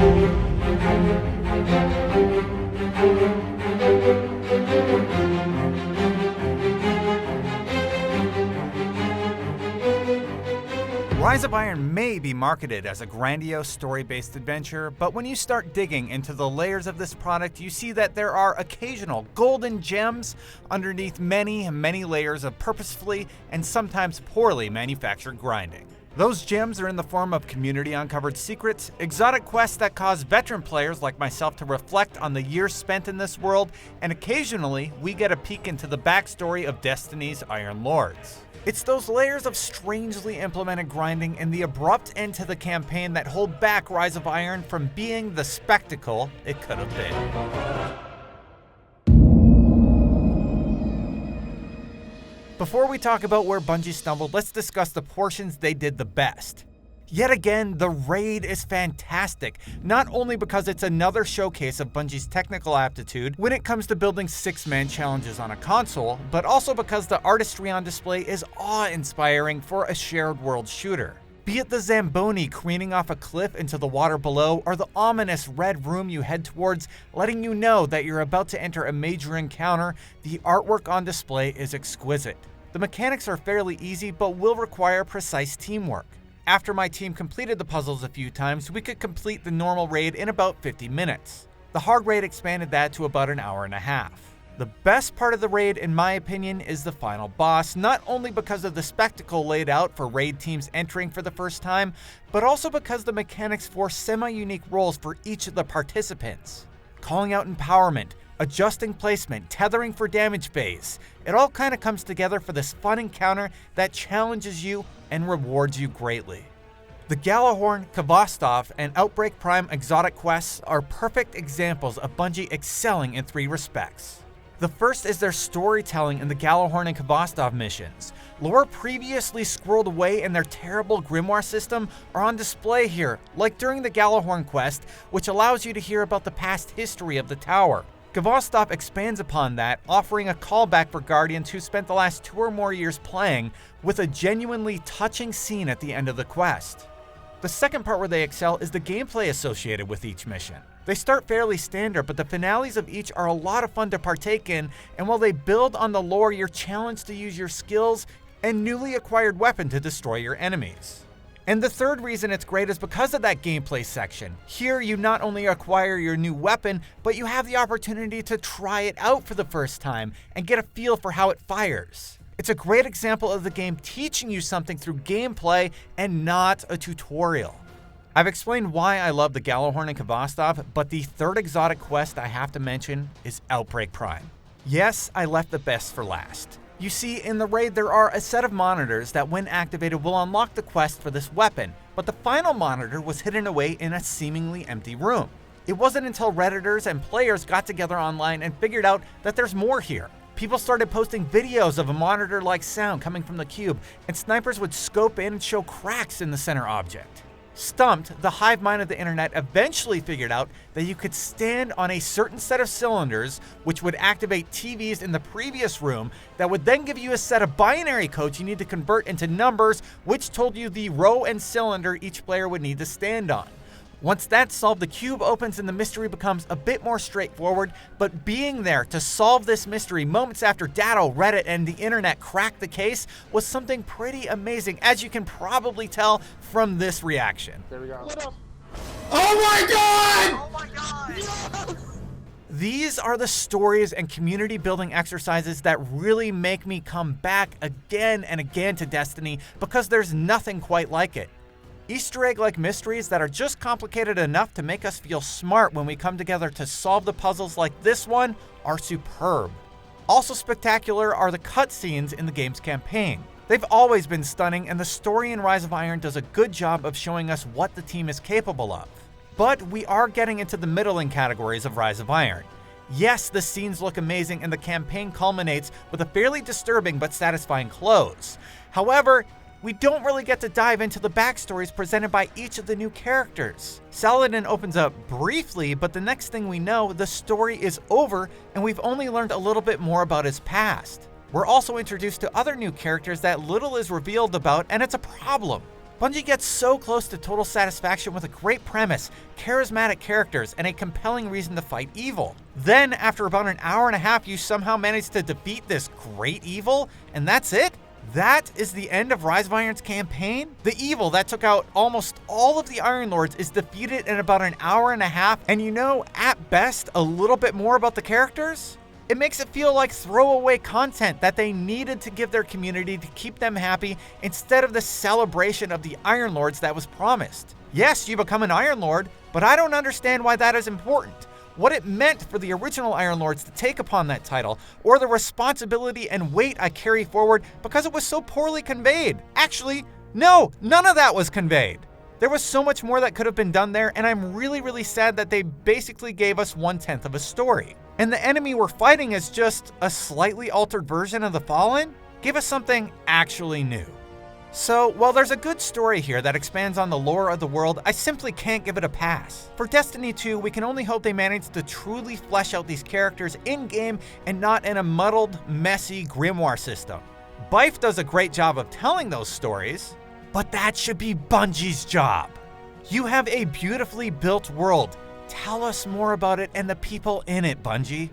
Rise of Iron may be marketed as a grandiose story-based adventure, but when you start digging into the layers of this product, you see that there are occasional golden gems underneath many, many layers of purposefully and sometimes poorly manufactured grinding. Those gems are in the form of community-uncovered secrets, exotic quests that cause veteran players like myself to reflect on the years spent in this world, and occasionally we get a peek into the backstory of Destiny's Iron Lords. It's those layers of strangely implemented grinding and the abrupt end to the campaign that hold back Rise of Iron from being the spectacle it could have been. Before we talk about where Bungie stumbled, let's discuss the portions they did the best. Yet again, the raid is fantastic, not only because it's another showcase of Bungie's technical aptitude when it comes to building 6-man challenges on a console, but also because the artistry on display is awe-inspiring for a shared world shooter. Be it the Zamboni careening off a cliff into the water below, or the ominous red room you head towards, letting you know that you're about to enter a major encounter, the artwork on display is exquisite. The mechanics are fairly easy, but will require precise teamwork. After my team completed the puzzles a few times, we could complete the normal raid in about 50 minutes. The hard raid expanded that to about an hour and a half. The best part of the raid, in my opinion, is the final boss, not only because of the spectacle laid out for raid teams entering for the first time, but also because the mechanics force semi-unique roles for each of the participants. Calling out empowerment, adjusting placement, tethering for damage phase. It all kind of comes together for this fun encounter that challenges you and rewards you greatly. The Gjallarhorn, Kvostov, and Outbreak Prime exotic quests are perfect examples of Bungie excelling in 3 respects. The first is their storytelling in the Gjallarhorn and Kvostov missions. Lore previously squirreled away in their terrible grimoire system are on display here, like during the Gjallarhorn quest, which allows you to hear about the past history of the tower. Kvostov expands upon that, offering a callback for Guardians who spent the last 2 or more years playing, with a genuinely touching scene at the end of the quest. The second part where they excel is the gameplay associated with each mission. They start fairly standard, but the finales of each are a lot of fun to partake in, and while they build on the lore, you're challenged to use your skills and newly acquired weapon to destroy your enemies. And the third reason it's great is because of that gameplay section. Here you not only acquire your new weapon, but you have the opportunity to try it out for the first time and get a feel for how it fires. It's a great example of the game teaching you something through gameplay and not a tutorial. I've explained why I love the Gjallarhorn and Kvostov, but the third exotic quest I have to mention is Outbreak Prime. Yes, I left the best for last. You see, in the raid there are a set of monitors that when activated will unlock the quest for this weapon, but the final monitor was hidden away in a seemingly empty room. It wasn't until Redditors and players got together online and figured out that there's more here. People started posting videos of a monitor-like sound coming from the cube, and snipers would scope in and show cracks in the center object. Stumped, the hive mind of the internet eventually figured out that you could stand on a certain set of cylinders, which would activate TVs in the previous room, that would then give you a set of binary codes you need to convert into numbers, which told you the row and cylinder each player would need to stand on. Once that's solved, the cube opens and the mystery becomes a bit more straightforward, but being there to solve this mystery moments after Datto, Reddit, and the internet cracked the case was something pretty amazing, as you can probably tell from this reaction. There we go. Oh my god! Oh my god! Yes! These are the stories and community building exercises that really make me come back again and again to Destiny, because there's nothing quite like it. Easter egg-like mysteries that are just complicated enough to make us feel smart when we come together to solve the puzzles like this one are superb. Also spectacular are the cutscenes in the game's campaign. They've always been stunning, and the story in Rise of Iron does a good job of showing us what the team is capable of. But we are getting into the middling categories of Rise of Iron. Yes, the scenes look amazing and the campaign culminates with a fairly disturbing but satisfying close. However, we don't really get to dive into the backstories presented by each of the new characters. Saladin opens up briefly, but the next thing we know, the story is over and we've only learned a little bit more about his past. We're also introduced to other new characters that little is revealed about, and it's a problem. Bungie gets so close to total satisfaction with a great premise, charismatic characters, and a compelling reason to fight evil. Then, after about an hour and a half, you somehow manage to defeat this great evil, and that's it? That is the end of Rise of Iron's campaign? The evil that took out almost all of the Iron Lords is defeated in about an hour and a half, and you know, at best, a little bit more about the characters? It makes it feel like throwaway content that they needed to give their community to keep them happy instead of the celebration of the Iron Lords that was promised. Yes, you become an Iron Lord, but I don't understand why that is important. What it meant for the original Iron Lords to take upon that title, or the responsibility and weight I carry forward because it was so poorly conveyed. Actually, no, none of that was conveyed. There was so much more that could have been done there, and I'm really sad that they basically gave us 1/10 of a story. And the enemy we're fighting is just a slightly altered version of the Fallen? Give us something actually new. So, while there's a good story here that expands on the lore of the world, I simply can't give it a pass. For Destiny 2, we can only hope they manage to truly flesh out these characters in-game and not in a muddled, messy grimoire system. Bife does a great job of telling those stories, but that should be Bungie's job. You have a beautifully built world. Tell us more about it and the people in it, Bungie.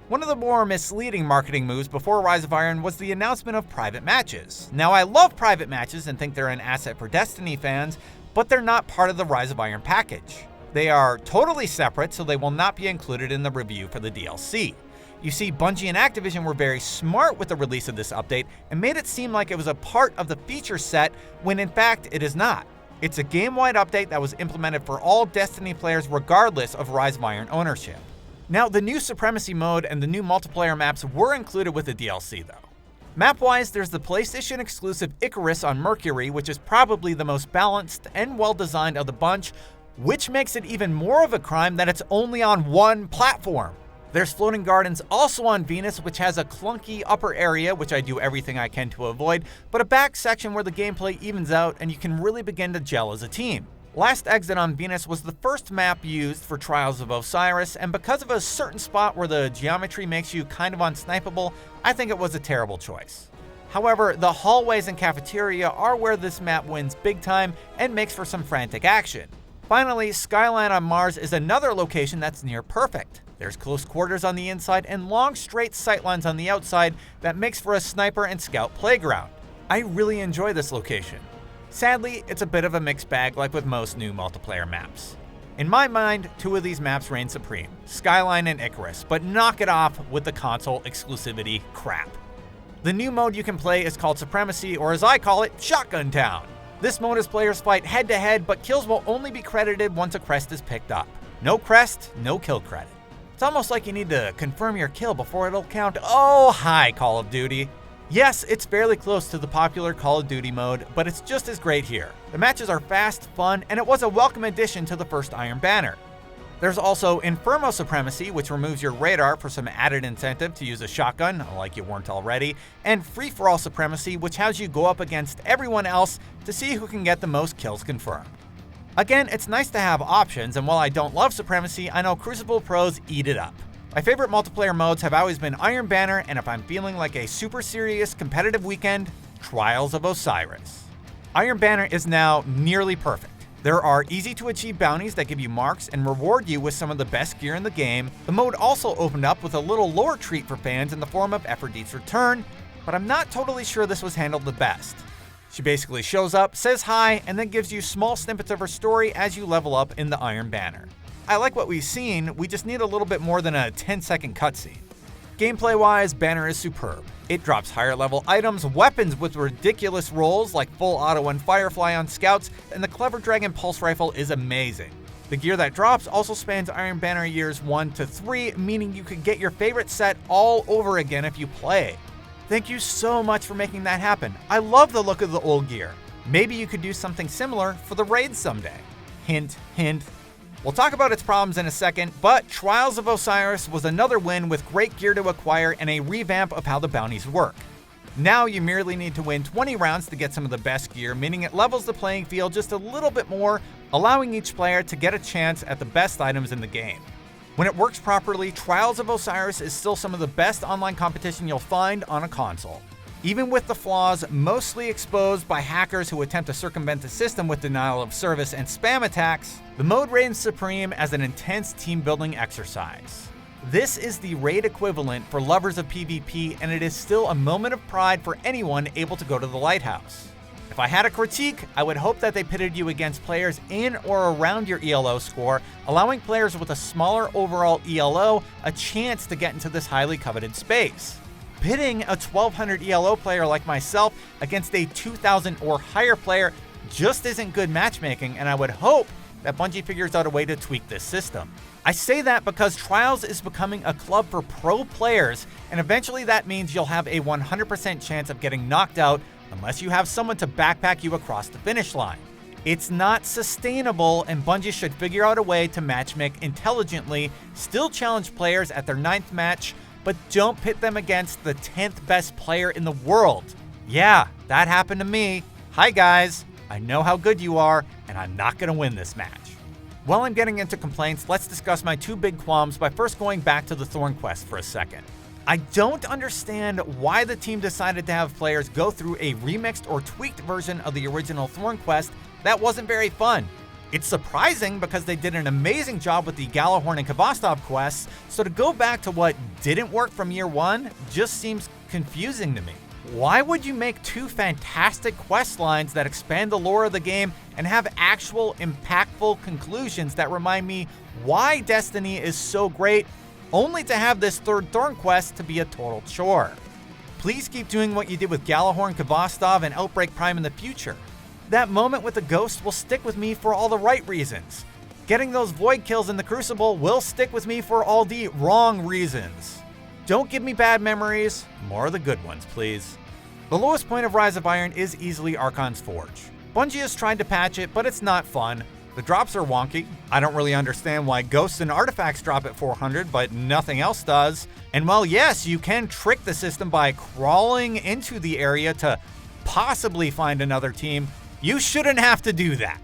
One of the more misleading marketing moves before Rise of Iron was the announcement of private matches. Now, I love private matches and think they're an asset for Destiny fans, but they're not part of the Rise of Iron package. They are totally separate, so they will not be included in the review for the DLC. You see, Bungie and Activision were very smart with the release of this update and made it seem like it was a part of the feature set when in fact it is not. It's a game-wide update that was implemented for all Destiny players regardless of Rise of Iron ownership. Now, the new Supremacy mode and the new multiplayer maps were included with the DLC though. Map-wise, there's the PlayStation exclusive Icarus on Mercury, which is probably the most balanced and well-designed of the bunch, which makes it even more of a crime that it's only on one platform. There's Floating Gardens also on Venus, which has a clunky upper area, which I do everything I can to avoid, but a back section where the gameplay evens out and you can really begin to gel as a team. Last Exit on Venus was the first map used for Trials of Osiris, and because of a certain spot where the geometry makes you kind of unsnipeable, I think it was a terrible choice. However, the hallways and cafeteria are where this map wins big time and makes for some frantic action. Finally, Skyline on Mars is another location that's near perfect. There's close quarters on the inside and long straight sightlines on the outside that makes for a sniper and scout playground. I really enjoy this location. Sadly, it's a bit of a mixed bag like with most new multiplayer maps. In my mind, two of these maps reign supreme, Skyline and Icarus, but knock it off with the console exclusivity crap. The new mode you can play is called Supremacy, or as I call it, Shotgun Town. This mode is players fight head to head, but kills will only be credited once a crest is picked up. No crest, no kill credit. It's almost like you need to confirm your kill before it'll count. Oh, hi, Call of Duty. Yes, it's fairly close to the popular Call of Duty mode, but it's just as great here. The matches are fast, fun, and it was a welcome addition to the first Iron Banner. There's also Inferno Supremacy, which removes your radar for some added incentive to use a shotgun, like you weren't already, and Free-for-All Supremacy, which has you go up against everyone else to see who can get the most kills confirmed. Again, it's nice to have options, and while I don't love Supremacy, I know Crucible pros eat it up. My favorite multiplayer modes have always been Iron Banner, and if I'm feeling like a super serious competitive weekend, Trials of Osiris. Iron Banner is now nearly perfect. There are easy to achieve bounties that give you marks and reward you with some of the best gear in the game. The mode also opened up with a little lore treat for fans in the form of Aphrodite's Return, but I'm not totally sure this was handled the best. She basically shows up, says hi, and then gives you small snippets of her story as you level up in the Iron Banner. I like what we've seen, we just need a little bit more than a 10-second cutscene. Gameplay-wise, Banner is superb. It drops higher level items, weapons with ridiculous rolls like Full Auto and Firefly on scouts, and the Clever Dragon Pulse Rifle is amazing. The gear that drops also spans Iron Banner years 1 to 3, meaning you could get your favorite set all over again if you play. Thank you so much for making that happen. I love the look of the old gear. Maybe you could do something similar for the raids someday. Hint, hint. We'll talk about its problems in a second, but Trials of Osiris was another win with great gear to acquire and a revamp of how the bounties work. Now you merely need to win 20 rounds to get some of the best gear, meaning it levels the playing field just a little bit more, allowing each player to get a chance at the best items in the game. When it works properly, Trials of Osiris is still some of the best online competition you'll find on a console. Even with the flaws mostly exposed by hackers who attempt to circumvent the system with denial of service and spam attacks, the mode reigns supreme as an intense team-building exercise. This is the raid equivalent for lovers of PvP, and it is still a moment of pride for anyone able to go to the Lighthouse. If I had a critique, I would hope that they pitted you against players in or around your ELO score, allowing players with a smaller overall ELO a chance to get into this highly coveted space. Pitting a 1200 ELO player like myself against a 2000 or higher player just isn't good matchmaking, and I would hope that Bungie figures out a way to tweak this system. I say that because Trials is becoming a club for pro players, and eventually that means you'll have a 100% chance of getting knocked out unless you have someone to backpack you across the finish line. It's not sustainable, and Bungie should figure out a way to matchmake intelligently, still challenge players at their 9th match, but don't pit them against the 10th best player in the world. Yeah, that happened to me. Hi guys, I know how good you are, and I'm not gonna win this match. While I'm getting into complaints, let's discuss my 2 big qualms by first going back to the Thorn Quest for a second. I don't understand why the team decided to have players go through a remixed or tweaked version of the original Thorn Quest that wasn't very fun. It's surprising because they did an amazing job with the Galahorn and Kvastov quests, so to go back to what didn't work from year 1 just seems confusing to me. Why would you make 2 fantastic quest lines that expand the lore of the game and have actual impactful conclusions that remind me why Destiny is so great, only to have this 3rd Thorn Quest to be a total chore? Please keep doing what you did with Galahorn, Kvastov, and Outbreak Prime in the future. That moment with the Ghost will stick with me for all the right reasons. Getting those void kills in the Crucible will stick with me for all the wrong reasons. Don't give me bad memories, more of the good ones, please. The lowest point of Rise of Iron is easily Archon's Forge. Bungie has tried to patch it, but it's not fun. The drops are wonky. I don't really understand why ghosts and artifacts drop at 400, but nothing else does. And while yes, you can trick the system by crawling into the area to possibly find another team, you shouldn't have to do that.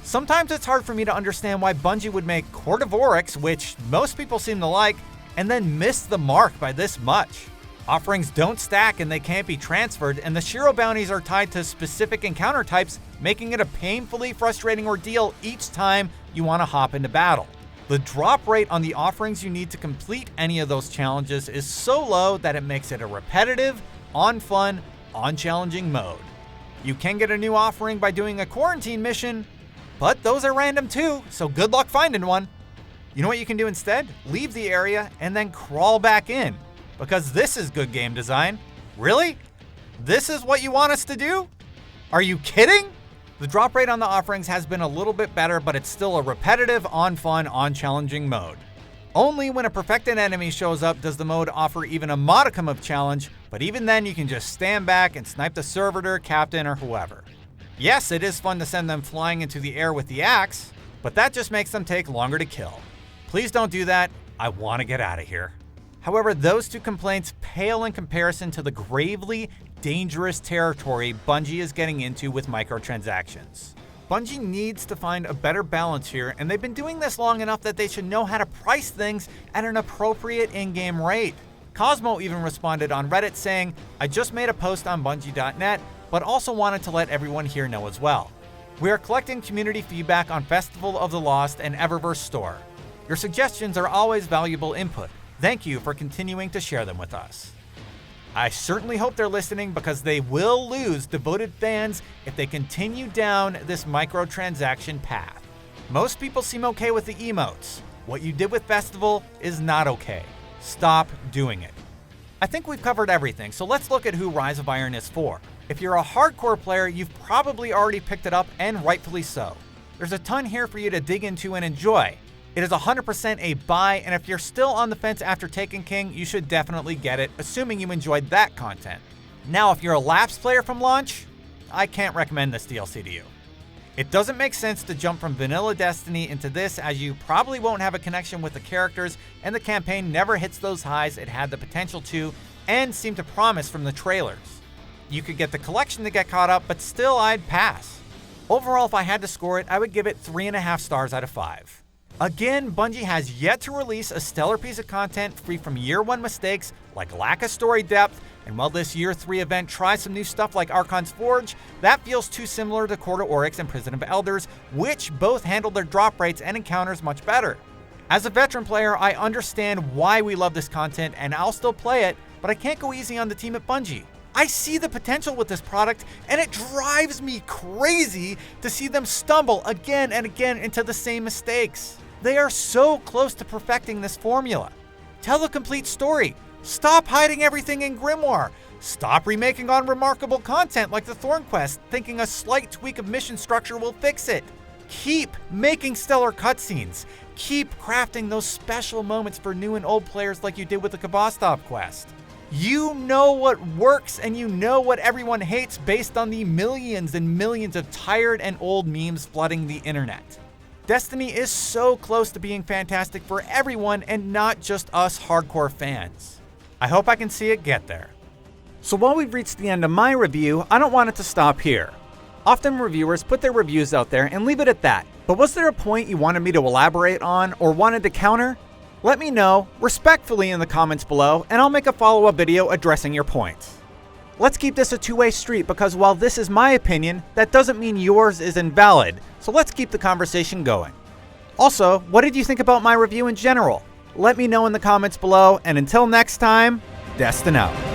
Sometimes it's hard for me to understand why Bungie would make Court of Oryx, which most people seem to like, and then miss the mark by this much. Offerings don't stack and they can't be transferred, and the Shiro bounties are tied to specific encounter types, making it a painfully frustrating ordeal each time you want to hop into battle. The drop rate on the offerings you need to complete any of those challenges is so low that it makes it a repetitive, on-fun, on-challenging mode. You can get a new offering by doing a quarantine mission, but those are random too, so good luck finding one. You know what you can do instead? Leave the area and then crawl back in, because this is good game design. Really? This is what you want us to do? Are you kidding? The drop rate on the offerings has been a little bit better, but it's still a repetitive, on-fun, on-challenging mode. Only when a perfected enemy shows up does the mode offer even a modicum of challenge, but even then you can just stand back and snipe the servitor, captain, or whoever. Yes, it is fun to send them flying into the air with the axe, but that just makes them take longer to kill. Please don't do that. I want to get out of here. However, those 2 complaints pale in comparison to the gravely dangerous territory Bungie is getting into with microtransactions. Bungie needs to find a better balance here, and they've been doing this long enough that they should know how to price things at an appropriate in-game rate. Cosmo even responded on Reddit saying, "I just made a post on Bungie.net, but also wanted to let everyone here know as well. We are collecting community feedback on Festival of the Lost and Eververse store. Your suggestions are always valuable input. Thank you for continuing to share them with us." I certainly hope they're listening, because they will lose devoted fans if they continue down this microtransaction path. Most people seem okay with the emotes. What you did with Festival is not okay. Stop doing it. I think we've covered everything, so let's look at who Rise of Iron is for. If you're a hardcore player, you've probably already picked it up, and rightfully so. There's a ton here for you to dig into and enjoy. It is 100% a buy, and if you're still on the fence after Taken King, you should definitely get it, assuming you enjoyed that content. Now, if you're a lapsed player from launch, I can't recommend this DLC to you. It doesn't make sense to jump from vanilla Destiny into this, as you probably won't have a connection with the characters, and the campaign never hits those highs it had the potential to, and seemed to promise from the trailers. You could get the collection to get caught up, but still I'd pass. Overall, if I had to score it, I would give it 3.5 stars out of 5. Again, Bungie has yet to release a stellar piece of content free from year 1 mistakes like lack of story depth, and while this year 3 event tries some new stuff like Archon's Forge, that feels too similar to Court of Oryx and Prison of Elders, which both handled their drop rates and encounters much better. As a veteran player, I understand why we love this content and I'll still play it, but I can't go easy on the team at Bungie. I see the potential with this product, and it drives me crazy to see them stumble again and again into the same mistakes. They are so close to perfecting this formula. Tell a complete story. Stop hiding everything in Grimoire. Stop remaking unremarkable content like the Thorn Quest, thinking a slight tweak of mission structure will fix it. Keep making stellar cutscenes. Keep crafting those special moments for new and old players like you did with the Kabastov quest. You know what works and you know what everyone hates based on the millions and millions of tired and old memes flooding the internet. Destiny is so close to being fantastic for everyone and not just us hardcore fans. I hope I can see it get there. So while we've reached the end of my review, I don't want it to stop here. Often reviewers put their reviews out there and leave it at that. But was there a point you wanted me to elaborate on or wanted to counter? Let me know respectfully in the comments below and I'll make a follow-up video addressing your points. Let's keep this a two-way street because while this is my opinion, that doesn't mean yours is invalid. So let's keep the conversation going. Also, what did you think about my review in general? Let me know in the comments below, and until next time, Destin out.